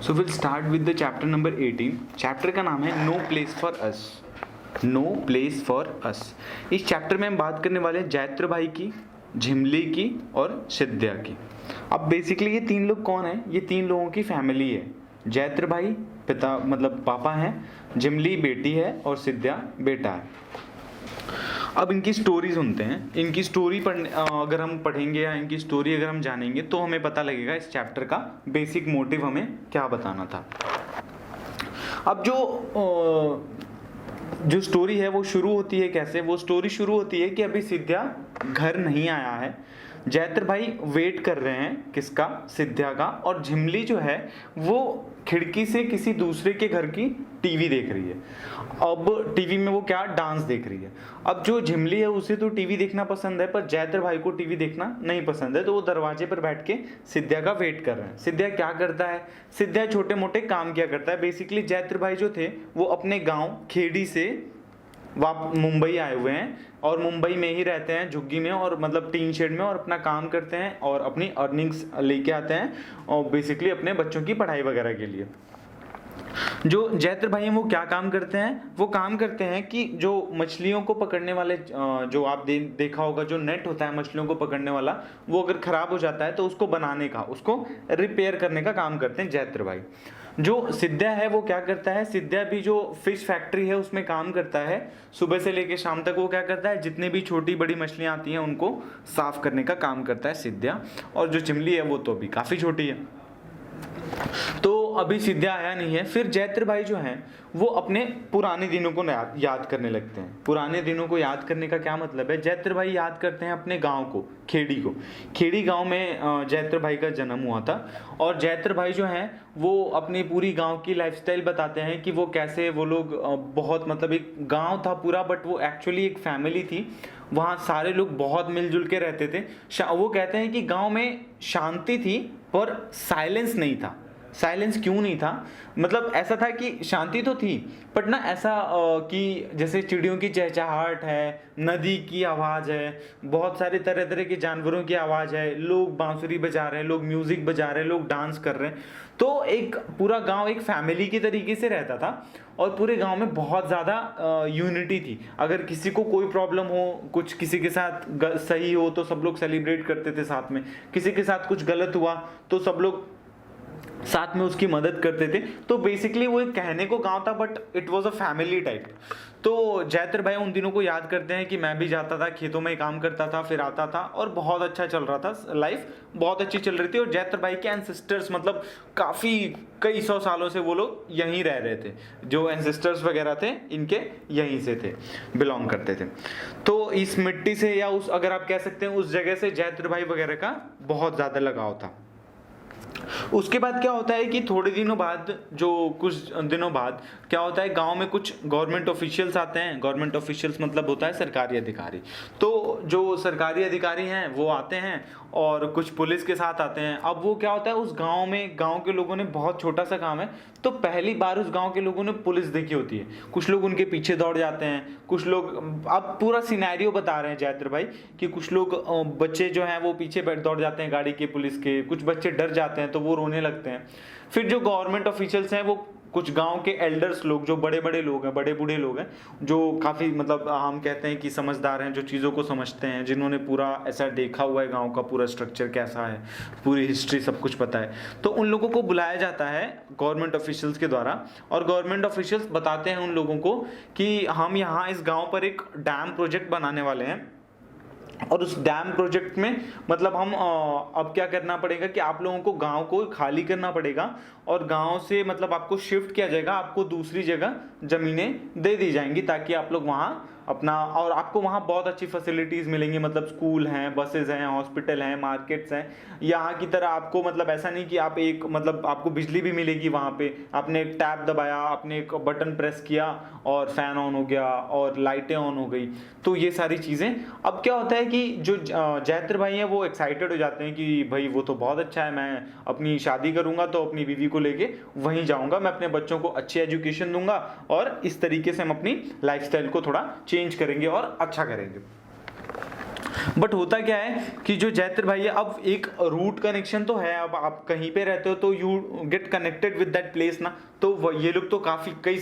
So will start with the chapter number 18। Chapter का नाम है no place for us. No place for us. इस chapter में हम बात करने वाले हैं जैत्र भाई की, झिमली की और सिद्ध्या की। अब बेसिकली ये तीन लोग कौन है? ये तीन लोगों की फैमिली है। जैत्र भाई पिता मतलब पापा हैं, झिमली बेटी है और सिद्ध्या बेटा है। अब इनकी स्टोरी सुनते हैं। इनकी स्टोरी अगर हम पढ़ेंगे या इनकी स्टोरी अगर हम जानेंगे तो हमें पता लगेगा इस चैप्टर का बेसिक मोटिव हमें क्या बताना था। अब जो स्टोरी है वो शुरू होती है कैसे? वो स्टोरी शुरू होती है कि अभी सिद्ध्या घर नहीं आया है। जैत्र भाई वेट कर रहे हैं किसका? सिद्ध्या का। और झिमली जो है वो खिड़की से किसी दूसरे के घर की टीवी देख रही है। अब टीवी में वो क्या डांस देख रही है। अब जो झिमली है उसे तो टीवी देखना पसंद है, पर जैत्र भाई को टीवी देखना नहीं पसंद है, तो वो दरवाजे पर बैठ के सिद्ध्या का वेट कर रहे हैं। सिद्ध्या क्या करता है? सिद्ध्या छोटे मोटे काम किया करता है। बेसिकली जैत्र भाई जो थे वो अपने गाँव खेड़ी से मुंबई आए हुए हैं और मुंबई में ही रहते हैं, झुग्गी में, और मतलब टीन शेड में, और अपना काम करते हैं और अपनी अर्निंग्स लेके आते हैं और बेसिकली अपने बच्चों की पढ़ाई वगैरह के लिए। जो जैत्र भाई हैं वो क्या काम करते हैं? वो काम करते हैं कि जो मछलियों को पकड़ने वाले जो आप देखा होगा जो नेट होता है मछलियों को पकड़ने वाला, वो अगर खराब हो जाता है तो उसको बनाने का, उसको रिपेयर करने का काम करते हैं जैत्र भाई। जो सिद्ध्या है वो क्या करता है? सिद्ध्या भी जो फिश फैक्ट्री है उसमें काम करता है। सुबह से लेकर शाम तक वो क्या करता है? जितनी भी छोटी बड़ी मछलियां आती हैं उनको साफ करने का काम करता है सिद्ध्या। और जो चिमली है वो तो अभी काफी छोटी है, तो अभी सिद्ध्या आया नहीं है। फिर जैत्र भाई जो हैं वो अपने पुराने दिनों को याद करने लगते हैं। पुराने दिनों को याद करने का क्या मतलब है? जैत्र भाई याद करते हैं अपने गांव को, खेड़ी को। खेड़ी गांव में जैत्र भाई का जन्म हुआ था। और जैत्र भाई जो हैं वो अपनी पूरी गांव की लाइफस्टाइल बताते हैं कि वो कैसे वो लोग बहुत मतलब एक गांव था पूरा, बट वो एक्चुअली एक फैमिली थी। वहाँ सारे लोग बहुत मिलजुल के रहते थे। वो कहते हैं कि गांव में शांति थी पर साइलेंस नहीं था। साइलेंस क्यों नहीं था? मतलब ऐसा था कि शांति तो थी बट ना ऐसा कि जैसे चिड़ियों की चहचहाहट है, नदी की आवाज़ है, बहुत सारे तरह तरह के जानवरों की आवाज़ है, लोग बांसुरी बजा रहे हैं, लोग म्यूज़िक बजा रहे हैं, लोग डांस कर रहे हैं। तो एक पूरा गांव एक फैमिली की तरीके से रहता था और पूरे गांव में बहुत ज़्यादा यूनिटी थी। अगर किसी को कोई प्रॉब्लम हो, कुछ किसी के साथ सही हो तो सब लोग सेलिब्रेट करते थे साथ में। किसी के साथ कुछ गलत हुआ तो सब लोग साथ में उसकी मदद करते थे। तो बेसिकली वो एक कहने को गांव था but it was a family type. तो जैत्र भाई उन दिनों को याद करते हैं कि मैं भी जाता था खेतों में काम करता था, फिर आता था और बहुत अच्छा चल रहा था, लाइफ बहुत अच्छी चल रही थी। और जैत्र भाई के एंसेस्टर्स मतलब काफ़ी कई सौ सालों से वो लोग यहीं रह रहे थे। जो एंसेस्टर्स वगैरह थे इनके यहीं से थे, बिलोंग करते थे। तो इस मिट्टी से या उस अगर आप कह सकते हैं उस जगह से जैत्र भाई वगैरह का बहुत ज़्यादा लगाव था। उसके बाद क्या होता है कि थोड़े दिनों बाद, जो कुछ दिनों बाद क्या होता है, गांव में कुछ गवर्नमेंट ऑफिशियल्स आते हैं। गवर्नमेंट ऑफिशियल्स मतलब होता है सरकारी अधिकारी। तो जो सरकारी अधिकारी हैं वो आते हैं और कुछ पुलिस के साथ आते हैं। अब वो क्या होता है, उस गांव में गांव के लोगों ने, बहुत छोटा सा गांव है, तो पहली बार उस गांव के लोगों ने पुलिस देखी होती है। कुछ लोग उनके पीछे दौड़ जाते हैं, कुछ लोग, अब पूरा सिनेरियो बता रहे हैं जैत्र भाई कि कुछ लोग बच्चे जो हैं वो पीछे बैठ दौड़ जाते हैं गाड़ी के, पुलिस के। कुछ बच्चे डर जाते हैं तो वो रोने लगते हैं। फिर जो गवर्नमेंट ऑफिशियल्स हैं वो कुछ गांव के एल्डर्स लोग, जो बड़े बड़े लोग हैं, बड़े बूढ़े लोग हैं, जो काफ़ी मतलब हम कहते हैं कि समझदार हैं, जो चीज़ों को समझते हैं, जिन्होंने पूरा ऐसा देखा हुआ है गांव का पूरा स्ट्रक्चर कैसा है, पूरी हिस्ट्री सब कुछ पता है, तो उन लोगों को बुलाया जाता है गवर्नमेंट ऑफिशियल्स के द्वारा। और गवर्नमेंट ऑफिशियल्स बताते हैं उन लोगों को कि हम यहाँ इस गाँव पर एक डैम प्रोजेक्ट बनाने वाले हैं और उस डैम प्रोजेक्ट में मतलब हम अब क्या करना पड़ेगा कि आप लोगों को गांव को खाली करना पड़ेगा और गांव से मतलब आपको शिफ्ट किया जाएगा, आपको दूसरी जगह ज़मीनें दे दी जाएंगी ताकि आप लोग वहाँ अपना, और आपको वहाँ बहुत अच्छी फैसिलिटीज़ मिलेंगी, मतलब स्कूल हैं, बसेज हैं, हॉस्पिटल हैं, मार्केट्स हैं। यहाँ की तरह आपको मतलब ऐसा नहीं कि आप एक मतलब आपको बिजली भी मिलेगी वहाँ पे, आपने एक टैप दबाया, आपने एक बटन प्रेस किया और फैन ऑन हो गया और लाइटें ऑन हो गई। तो ये सारी चीज़ें। अब क्या होता है कि जो जैत्र भाई हैं वो एक्साइटेड हो जाते हैं कि भाई वो तो बहुत अच्छा है, मैं अपनी शादी करूँगा तो अपनी बीवी को लेके वहीं जाऊँगा, मैं अपने बच्चों को अच्छी एजुकेशन दूंगा और इस तरीके से हम अपनी लाइफस्टाइल को थोड़ा चेंज करेंगे और अच्छा करेंगे। बट होता क्या है कि जो जैतर भाई है, अब एक रूट कनेक्शन तो है, अब आप कहीं पे रहते हो तो you get connected with that place ना, तो ये लोग तो काफी कई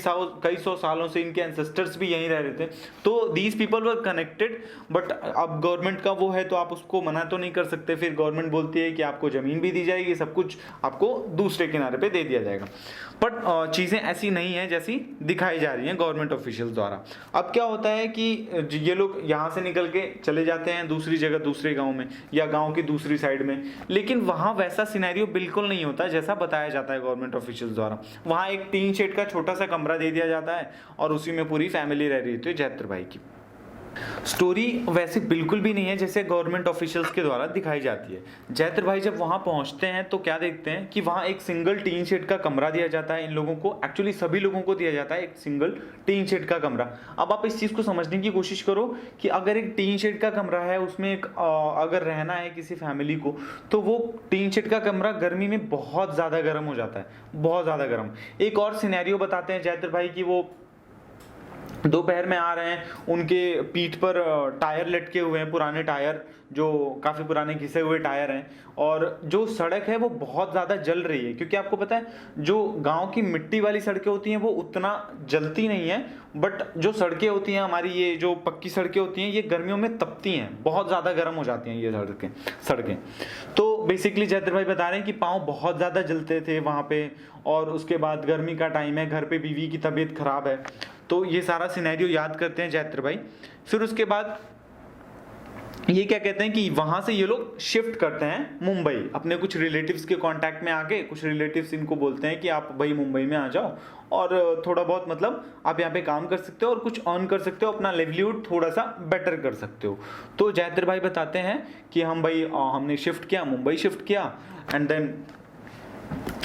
सौ सालों से इनके एंसेस्टर्स भी यहीं रह रहे थे, तो these people were connected. But अब गवर्नमेंट का वो है तो आप उसको मना तो नहीं कर सकते, फिर गवर्नमेंट बोलती है कि आपको जमीन भी दी जाएगी, सब कुछ आपको दूसरे किनारे पे दे दिया जाएगा। बट चीजें ऐसी नहीं है जैसी दिखाई जा रही हैं गवर्नमेंट ऑफिशियल्स द्वारा। अब क्या होता है कि ये लोग यहाँ से निकल के चले जाते हैं दूसरी जगह, दूसरे गांव में या गांव की दूसरी साइड में, लेकिन वहाँ वैसा सिनेरियो बिल्कुल नहीं होता जैसा बताया जाता है गवर्नमेंट ऑफिशियल्स द्वारा। वहाँ एक टीन शेड का छोटा सा कमरा दे दिया जाता है और उसी में पूरी फैमिली रह रही थी जैतर भाई की। स्टोरी वैसे बिल्कुल भी नहीं है जैसे गवर्नमेंट ऑफिशियल्स के द्वारा दिखाई जाती है। जैतर भाई जब वहां पहुंचते हैं तो क्या देखते हैं कि वहां एक सिंगल टीन शेड का कमरा दिया जाता है इन लोगों को, एक्चुअली सभी लोगों को दिया जाता है एक सिंगल टीन शेड का कमरा। अब आप इस चीज को समझने की कोशिश करो कि अगर एक टीन शेड का कमरा है, उसमें एक अगर रहना है किसी फैमिली को, तो वो टीन शेड का कमरा गर्मी में बहुत ज्यादा गर्म हो जाता है, बहुत ज्यादा गर्म। एक और सिनेरियो बताते हैं जैतर भाई की, वो दोपहर में आ रहे हैं, उनके पीठ पर टायर लटके हुए हैं, पुराने टायर जो काफ़ी पुराने घिसे हुए टायर हैं, और जो सड़क है वो बहुत ज़्यादा जल रही है, क्योंकि आपको पता है जो गांव की मिट्टी वाली सड़कें होती हैं वो उतना जलती नहीं है, बट जो सड़कें होती हैं हमारी, ये जो पक्की सड़कें होती हैं, ये गर्मियों में तपती हैं, बहुत ज़्यादा गर्म हो जाती हैं ये सड़कें। तो बेसिकली जैतर भाई बता रहे हैं कि पाँव बहुत ज़्यादा जलते थे वहाँ पे, और उसके बाद गर्मी का टाइम है, घर पे बीवी की तबीयत खराब है, तो ये सारा सिनेरियो याद करते हैं जैतर भाई। फिर उसके बाद ये क्या कहते हैं कि वहां से ये लोग शिफ्ट करते हैं मुंबई, अपने कुछ रिलेटिव्स के कांटेक्ट में आके। कुछ रिलेटिव्स इनको बोलते हैं कि आप भाई मुंबई में आ जाओ और थोड़ा बहुत मतलब आप यहाँ पे काम कर सकते हो और कुछ अर्न कर सकते हो, अपना लिवलीहुड थोड़ा सा बेटर कर सकते हो। तो जैतर भाई बताते हैं कि हम भाई हमने शिफ्ट किया, मुंबई शिफ्ट किया, एंड देन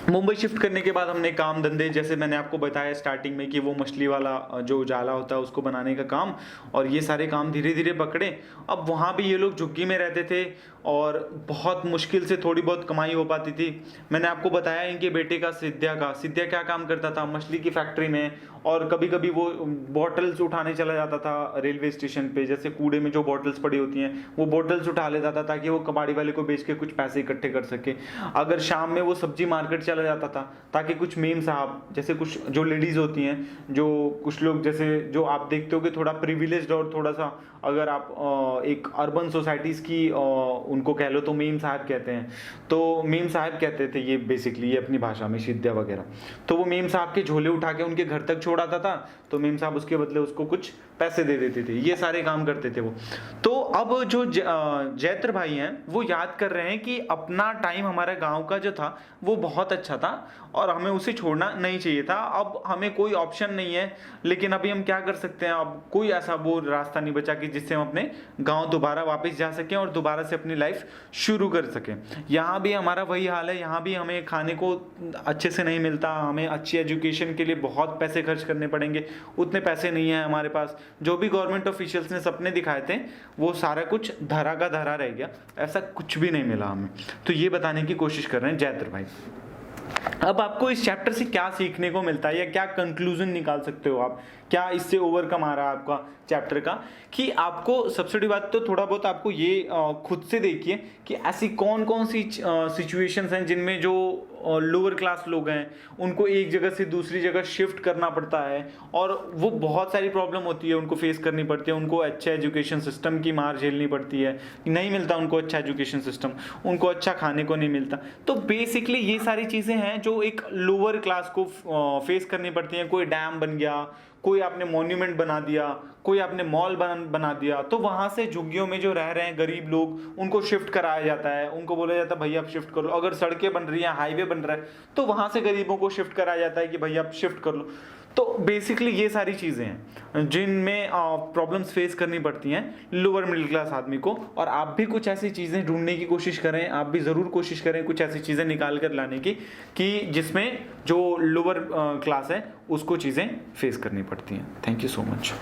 मुंबई शिफ्ट करने के बाद हमने काम धंधे, जैसे मैंने आपको बताया स्टार्टिंग में कि वो मछली वाला जो जाला होता है उसको बनाने का काम, और ये सारे काम धीरे धीरे पकड़े। अब वहाँ भी ये लोग झुग्गी में रहते थे और बहुत मुश्किल से थोड़ी बहुत कमाई हो पाती थी। मैंने आपको बताया इनके बेटे का सिद्ध्या क्या काम करता था, मछली की फैक्ट्री में, और कभी कभी वो बॉटल्स उठाने चला जाता था रेलवे स्टेशन पे, जैसे कूड़े में जो बॉटल्स पड़ी होती हैं वो बॉटल्स उठा लेता था ताकि वो कबाड़ी वाले को बेच के कुछ पैसे इकट्ठे कर सके। अगर शाम में वो सब्जी मार्केट चला जाता था ताकि कुछ मेम साहब, जैसे कुछ जो लेडीज होती हैं, जो कुछ लोग जैसे जो आप देखते हो कि थोड़ा प्रिविलेज्ड और थोड़ा सा, अगर आप एक अर्बन सोसाइटीज़ की उनको कह लो तो मेम साहब कहते हैं, तो मेम साहब कहते थे ये बेसिकली, ये अपनी भाषा में सिद्ध्या वगैरह। तो वो मेम साहब के झोले उठा के उनके घर तक छोड़ आता था, तो मेम साहब उसके बदले उसको कुछ पैसे दे देते थे, ये सारे काम करते थे वो। तो अब जो जैतर भाई हैं वो याद कर रहे हैं कि अपना टाइम हमारा गाँव का जो था वो बहुत अच्छा था और हमें उसे छोड़ना नहीं चाहिए था। अब हमें कोई ऑप्शन नहीं है, लेकिन अभी हम क्या कर सकते हैं, अब कोई ऐसा वो रास्ता नहीं बचा कि जिससे हम अपने गांव दोबारा वापस जा सकें और दोबारा से अपनी लाइफ शुरू कर सकें। यहाँ भी हमारा वही हाल है, यहाँ भी हमें खाने को अच्छे से नहीं मिलता, हमें अच्छी एजुकेशन के लिए बहुत पैसे खर्च करने पड़ेंगे, उतने पैसे नहीं है हमारे पास। जो भी गवर्नमेंट ऑफिशियल्स ने सपने दिखाए थे वो सारा कुछ धरा का धरा रह गया, ऐसा कुछ भी नहीं मिला हमें। तो ये बताने की कोशिश कर रहे हैं जैतर भाई। अब आपको इस चैप्टर से क्या सीखने को मिलता है या क्या कंक्लूजन निकाल सकते हो आप, क्या इससे ओवरकम आ रहा है आपका चैप्टर का, कि आपको सबसे बड़ी बात तो थोड़ा बहुत आपको ये खुद से देखिए कि ऐसी कौन कौन सी सिचुएशंस हैं जिनमें जो लोअर क्लास लोग हैं उनको एक जगह से दूसरी जगह शिफ्ट करना पड़ता है, और वो बहुत सारी प्रॉब्लम होती है उनको फेस करनी पड़ती है। उनको अच्छा एजुकेशन सिस्टम की मार झेलनी पड़ती है, नहीं मिलता उनको अच्छा एजुकेशन सिस्टम, उनको अच्छा खाने को नहीं मिलता। तो बेसिकली ये सारी चीज़ें हैं जो एक लोअर क्लास को फेस करनी पड़ती हैं। कोई डैम बन गया, कोई आपने मॉन्यूमेंट बना दिया, कोई आपने मॉल बना दिया, तो वहां से झुग्गियों में जो रह रहे हैं गरीब लोग उनको शिफ्ट कराया जाता है, उनको बोला जाता है भैया आप शिफ्ट करो। अगर सड़कें बन रही हैं, हाईवे बन रहा है, तो वहां से गरीबों को शिफ्ट कराया जाता है कि भैया आप शिफ्ट कर लो। तो बेसिकली ये सारी चीज़ें हैं जिनमें प्रॉब्लम्स फेस करनी पड़ती हैं लोअर मिडिल क्लास आदमी को, और आप भी कुछ ऐसी चीज़ें ढूंढने की कोशिश करें, आप भी ज़रूर कोशिश करें कुछ ऐसी चीज़ें निकाल कर लाने की कि जिसमें जो लोअर क्लास है उसको चीज़ें फेस करनी पड़ती हैं। Thank you so much.